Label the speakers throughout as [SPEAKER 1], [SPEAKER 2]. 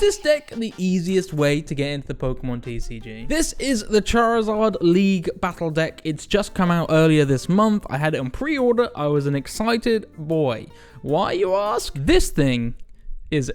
[SPEAKER 1] this deck the easiest way to get into the Pokemon TCG? This is the Charizard League Battle Deck. It's just come out earlier this month. I had it on pre-order. I was an excited boy. Why, you ask? This thing is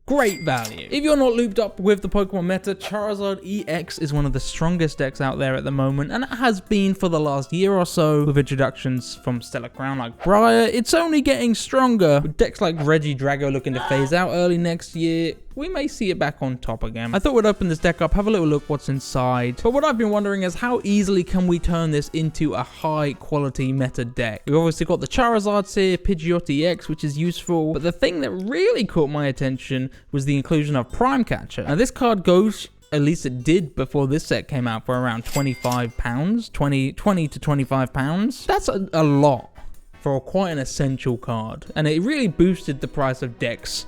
[SPEAKER 1] great value. If you're not looped up with the Pokemon meta, Charizard EX is one of the strongest decks out there at the moment, and it has been for the last year or so with introductions from Stellar Crown like Briar. It's only getting stronger. With decks like Regidrago looking to phase out early next year, we may see it back on top again. I thought we'd open this deck up, have a little look what's inside. But what I've been wondering is how easily can we turn this into a high quality meta deck? We've obviously got the Charizards here, Pidgeot EX, which is useful. But the thing that really caught my attention was the inclusion of Prime Catcher. Now this card goes, at least it did before this set came out, for around £25, 20 to £25. That's a lot for quite an essential card. And it really boosted the price of decks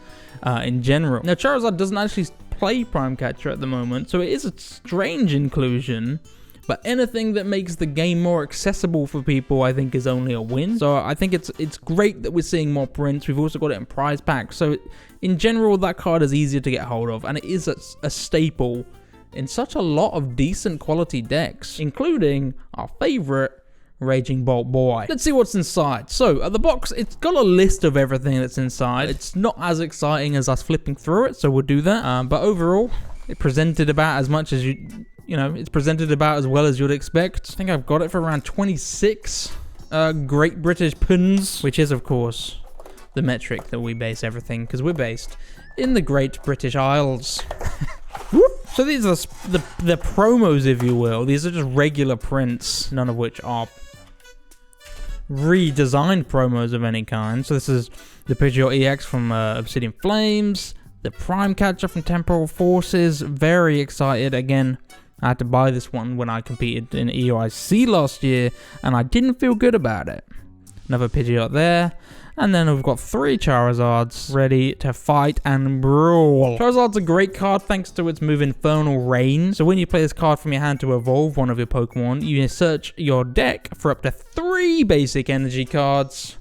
[SPEAKER 1] in general. Now Charizard doesn't actually play Prime Catcher at the moment, so it is a strange inclusion, but anything that makes the game more accessible for people I think is only a win. So I think it's great that we're seeing more prints. We've also got it in prize packs, so in general that card is easier to get hold of, and it is a staple in such a lot of decent quality decks, including our favorite Raging Bolt Boy. Let's see what's inside. So at the box, it's got a list of everything that's inside. It's not as exciting as us flipping through it, so we'll do that. But overall, it presented about as much as it's presented about as well as you'd expect. I think I've got it for around 26 Great British Punds, which is of course the metric that we base everything, because we're based in the Great British Isles. So these are the promos, if you will. These are just regular prints, none of which are redesigned promos of any kind. So this is the Pidgeot EX from Obsidian Flames, the Prime Catcher from Temporal Forces. Very excited. Again, I had to buy this one when I competed in EOIC last year, and I didn't feel good about it. Another Pidgeot there. And then we've got 3 Charizards ready to fight and brawl. Charizard's a great card thanks to its move Infernal Rain. So when you play this card from your hand to evolve one of your Pokemon, you search your deck for up to 3 basic energy cards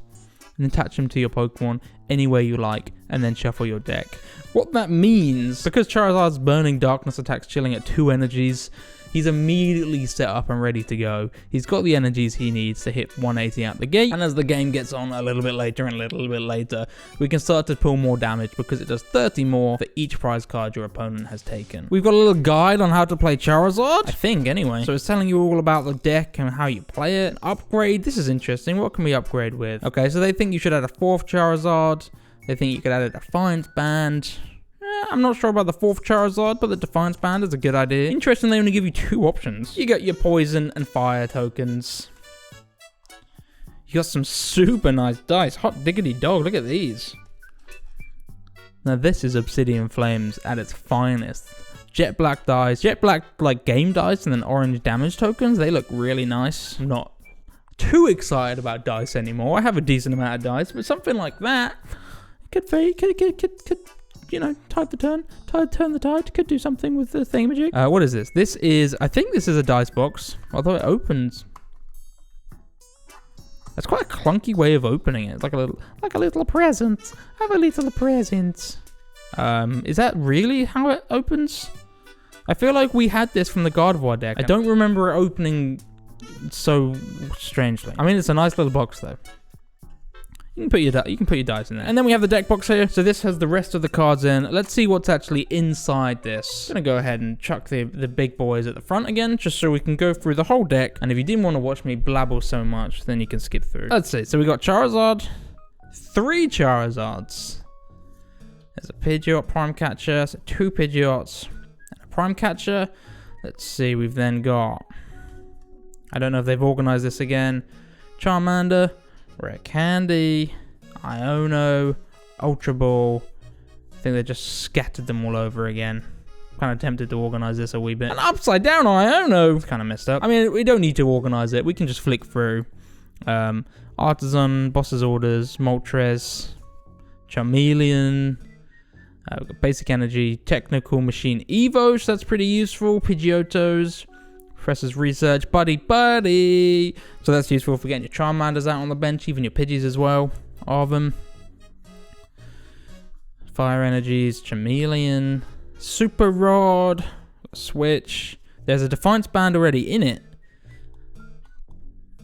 [SPEAKER 1] and attach them to your Pokemon any way you like, and then shuffle your deck. What that means, because Charizard's Burning Darkness attacks chilling at 2 energies, he's immediately set up and ready to go. He's got the energies he needs to hit 180 out the gate. And as the game gets on a little bit later, we can start to pull more damage because it does 30 more for each prize card your opponent has taken. We've got a little guide on how to play Charizard, I think anyway. So it's telling you all about the deck and how you play it. Upgrade, this is interesting. What can we upgrade with? Okay, so they think you should add a 4th Charizard. They think you could add a Defiance Band. I'm not sure about the 4th Charizard, but the Defiance Band is a good idea. Interesting, they only give you 2 options. You got your Poison and Fire tokens. You got some super nice dice. Hot diggity dog, look at these. Now this is Obsidian Flames at its finest. Jet Black dice. Jet Black like game dice, and then orange damage tokens. They look really nice. I'm not too excited about dice anymore. I have a decent amount of dice, but something like that could you know, turn the tide, could do something with the thingamajig. What is this? This is, I think this is a dice box, although it opens. That's quite a clunky way of opening it. It's like a little present. Have a little present. Is that really how it opens? I feel like we had this from the Gardevoir deck. I don't remember it opening so strangely. I mean, it's a nice little box though. You can put your dice in there. And then we have the deck box here. So this has the rest of the cards in. Let's see what's actually inside this. I'm gonna go ahead and chuck the big boys at the front again, just so we can go through the whole deck. And if you didn't want to watch me blabble so much, then you can skip through. Let's see. So we got Charizard, 3 Charizards. There's a Pidgeot Prime Catcher, so 2 Pidgeots, and a Prime Catcher. Let's see, we've then got, I don't know if they've organized this again, Charmander, Rare Candy, Iono, Ultra Ball. I think they just scattered them all over again. Kind of tempted to organize this a wee bit. An upside down Iono! It's kind of messed up. I mean, we don't need to organize it. We can just flick through. Artazon, Boss's Orders, Moltres, Charmeleon. We've got Basic Energy, Technical Machine Evo, so that's pretty useful. Pidgeottos. Professor's Research, buddy. So that's useful for getting your Charmanders out on the bench, even your Pidgeys as well. Arven. Fire Energies, Charmeleon, Super Rod, Switch. There's a Defiance Band already in it.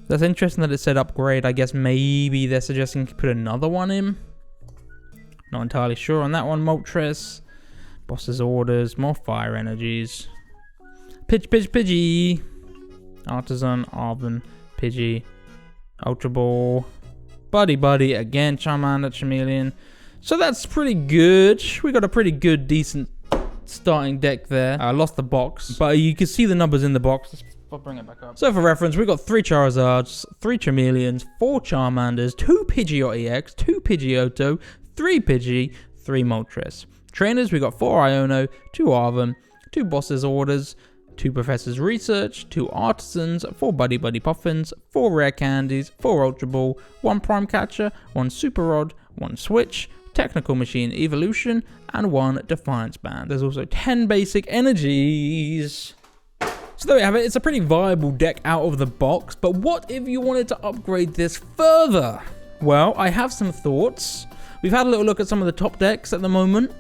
[SPEAKER 1] That's interesting that it said upgrade. I guess maybe they're suggesting to put another one in. Not entirely sure on that one. Moltres, Boss's Orders, more Fire Energies. Pidgey. Artazon, Arven, Pidgey, Ultra Ball, Buddy again, Charmander, Charmeleon. So that's pretty good. We got a pretty good, decent starting deck there. I lost the box, but you can see the numbers in the box. I'll bring it back up. So for reference, we got 3 Charizards, 3 Charmeleons, 4 Charmanders, 2 Pidgeot EX, 2 Pidgeotto, 3 Pidgey, 3 Moltres. Trainers, we got 4 Iono, 2 Arven, 2 Boss's Orders, 2 Professor's Research, 2 Artisans, 4 Buddy Poffins, 4 Rare Candies, 4 Ultra Ball, 1 Prime Catcher, 1 Super Rod, 1 Switch, Technical Machine Evolution, and 1 Defiance Band. There's also 10 basic energies. So there we have it. It's a pretty viable deck out of the box, but what if you wanted to upgrade this further? Well, I have some thoughts. We've had a little look at some of the top decks at the moment,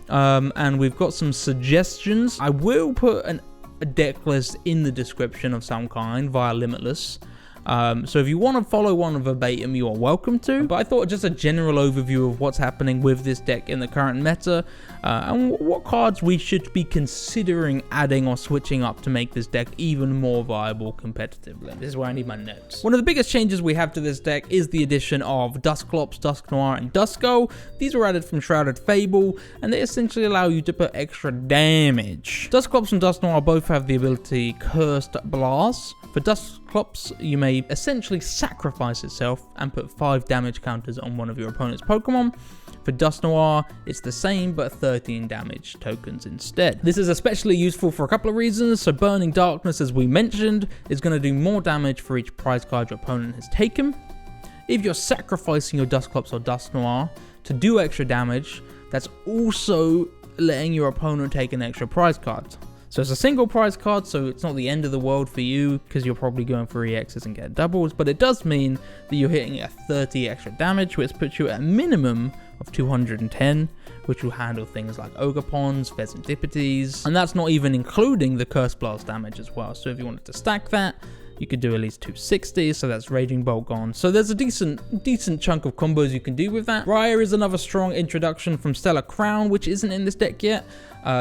[SPEAKER 1] and we've got some suggestions. I will put a deck list in the description of some kind via Limitless. So if you want to follow one verbatim, you are welcome to. But I thought just a general overview of what's happening with this deck in the current meta, and what cards we should be considering adding or switching up to make this deck even more viable competitively. This is where I need my notes. One of the biggest changes we have to this deck is the addition of Dusclops, Dusknoir, and Duskull. These were added from Shrouded Fable, and they essentially allow you to put extra damage. Dusclops and Dusknoir both have the ability Cursed Blast. For Dusclops, you may essentially sacrifice itself and put 5 damage counters on one of your opponent's Pokemon. For Dusknoir, it's the same but 13 damage tokens instead. This is especially useful for a couple of reasons. So Burning Darkness, as we mentioned, is going to do more damage for each prize card your opponent has taken. If you're sacrificing your Dusclops or Dusknoir to do extra damage, that's also letting your opponent take an extra prize card. So it's a single prize card, so it's not the end of the world for you because you're probably going for EXs and get doubles, but it does mean that you're hitting a 30 extra damage, which puts you at a minimum of 210, which will handle things like Ogapons, Phesantipides, and that's not even including the Curse Blast damage as well. So if you wanted to stack that, you could do at least 260, so that's Raging Bolt gone. So there's a decent chunk of combos you can do with that. Briar is another strong introduction from Stellar Crown, which isn't in this deck yet.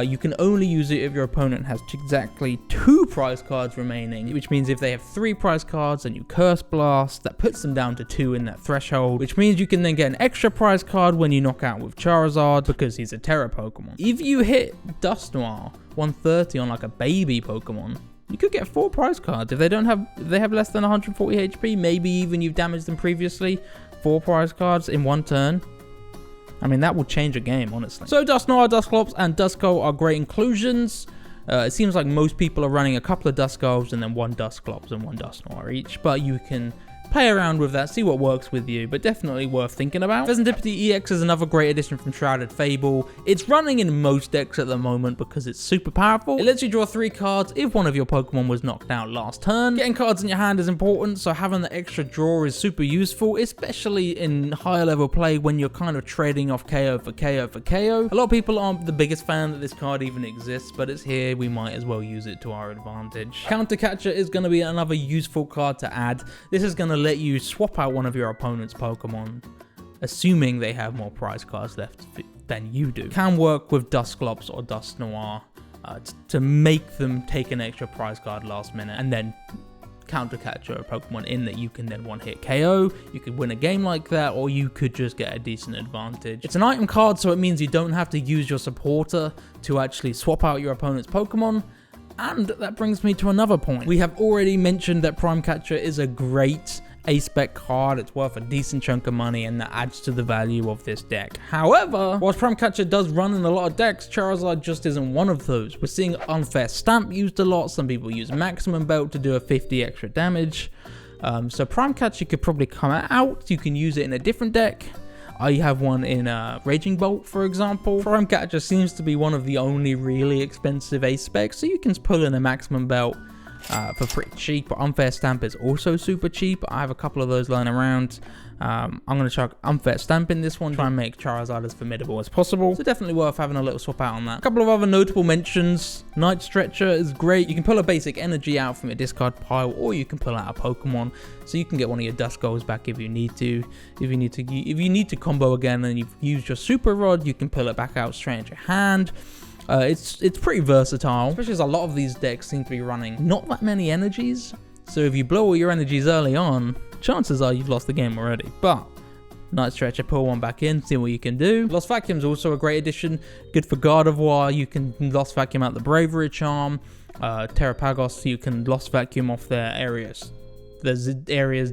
[SPEAKER 1] You can only use it if your opponent has exactly 2 prize cards remaining, which means if they have 3 prize cards and you Curse Blast, that puts them down to 2 in that threshold, which means you can then get an extra prize card when you knock out with Charizard because he's a Terra Pokemon. If you hit Dusknoir 130 on like a baby Pokemon, you could get 4 prize cards. If they have less than 140 HP, maybe even you've damaged them previously, 4 prize cards in one turn. I mean, that will change a game, honestly. So Dusknoir, Dusclops, and Duskull are great inclusions. It seems like most people are running a couple of Duskulls and then 1 Dusclops and 1 Dusknoir each, but you can play around with that, see what works with you, but definitely worth thinking about. Pheasantipity EX is another great addition from Shrouded Fable. It's running in most decks at the moment because it's super powerful. It lets you draw 3 cards if one of your Pokemon was knocked out last turn. Getting cards in your hand is important, so having the extra draw is super useful, especially in higher level play when you're kind of trading off KO for KO for KO. A lot of people aren't the biggest fan that this card even exists, but it's here, we might as well use it to our advantage. Counter Catcher is going to be another useful card to add. This is going to let you swap out one of your opponent's Pokemon, assuming they have more prize cards left than you do. Can work with Dusclops or Dusknoir to make them take an extra prize card last minute and then counter catch a Pokemon in that you can then one-hit KO. You could win a game like that, or you could just get a decent advantage. It's an item card, so it means you don't have to use your supporter to actually swap out your opponent's Pokemon. And that brings me to another point. We have already mentioned that Prime Catcher is a great A-spec card. It's worth a decent chunk of money, and that adds to the value of this deck. However, whilst Prime Catcher does run in a lot of decks, Charizard just isn't one of those. We're seeing Unfair Stamp used a lot. Some people use Maximum Belt to do a 50 extra damage. So Prime Catcher could probably come out. You can use it in a different deck. I have one in Raging Bolt, for example. Prime Catcher seems to be one of the only really expensive A-specs, so you can pull in a Maximum Belt, for pretty cheap. But Unfair Stamp is also super cheap. I have a couple of those lying around. I'm going to chuck Unfair Stamp in this one, try and make Charizard as formidable as possible. So definitely worth having a little swap out on that. A couple of other notable mentions. Night Stretcher is great. You can pull a basic energy out from your discard pile, or you can pull out a Pokemon, so you can get one of your Dust Goals back if you need to. If you need to combo again and you've used your Super Rod, you can pull it back out straight into your hand. It's pretty versatile, especially as a lot of these decks seem to be running not that many energies. So if you blow all your energies early on, chances are you've lost the game already. But Night Stretcher, pull one back in, see what you can do. Lost Vacuum is also a great addition. Good for Gardevoir. You can Lost Vacuum out the Bravery Charm. Terrapagos, you can Lost Vacuum off their areas. There's areas...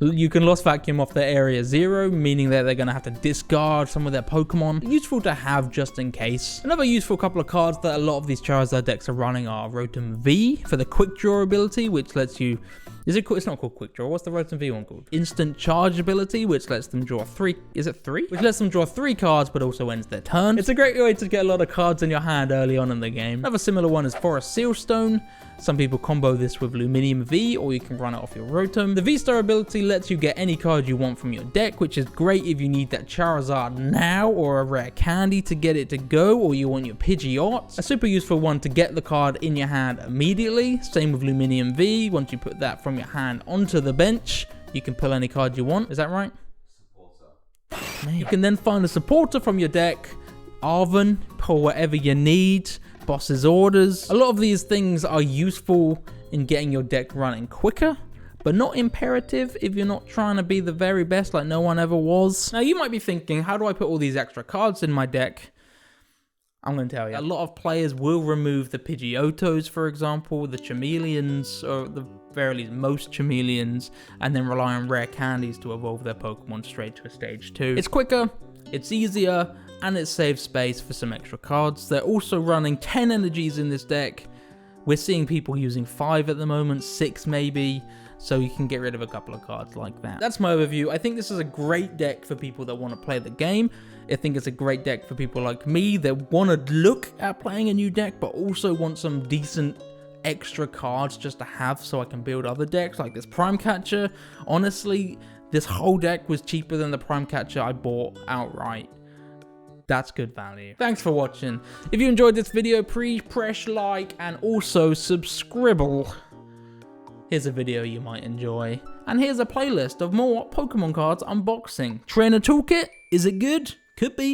[SPEAKER 1] You can Lost Vacuum off their area 0, meaning that they're going to have to discard some of their Pokemon. Useful to have just in case. Another useful couple of cards that a lot of these Charizard decks are running are Rotom V for the Quick Draw ability, which lets you... It's not called Quick Draw. What's the Rotom V one called? Instant Charge ability, which lets them draw 3... Is it 3? Which lets them draw 3 cards, but also ends their turn. It's a great way to get a lot of cards in your hand early on in the game. Another similar one is Forest Sealstone. Some people combo this with Luminium V, or you can run it off your Rotom. The V-Star ability lets you get any card you want from your deck, which is great if you need that Charizard now, or a rare candy to get it to go, or you want your Pidgeot. A super useful one to get the card in your hand immediately. Same with Luminium V. Once you put that from your hand onto the bench, you can pull any card you want. Is that right? Supporter. You can then find a supporter from your deck. Arven, pull whatever you need. Boss's Orders. A lot of these things are useful in getting your deck running quicker, but not imperative if you're not trying to be the very best like no one ever was. Now you might be thinking, how do I put all these extra cards in my deck? I'm going to tell you. A lot of players will remove the Pidgeottos, for example, the Charmeleons, or the very least most Charmeleons, and then rely on rare candies to evolve their Pokemon straight to a stage 2. It's quicker, it's easier, and it saves space for some extra cards. They're also running 10 energies in this deck. We're seeing people using 5 at the moment, 6 maybe, so you can get rid of a couple of cards like that. That's my overview. I think this is a great deck for people that want to play the game. I think it's a great deck for people like me that want to look at playing a new deck, but also want some decent extra cards just to have so I can build other decks like this Prime Catcher. Honestly, this whole deck was cheaper than the Prime Catcher I bought outright. That's good value. Thanks for watching. If you enjoyed this video, please press like and also subscribe. Here's a video you might enjoy. And here's a playlist of more Pokemon cards unboxing. Trainer Toolkit, is it good? Could be.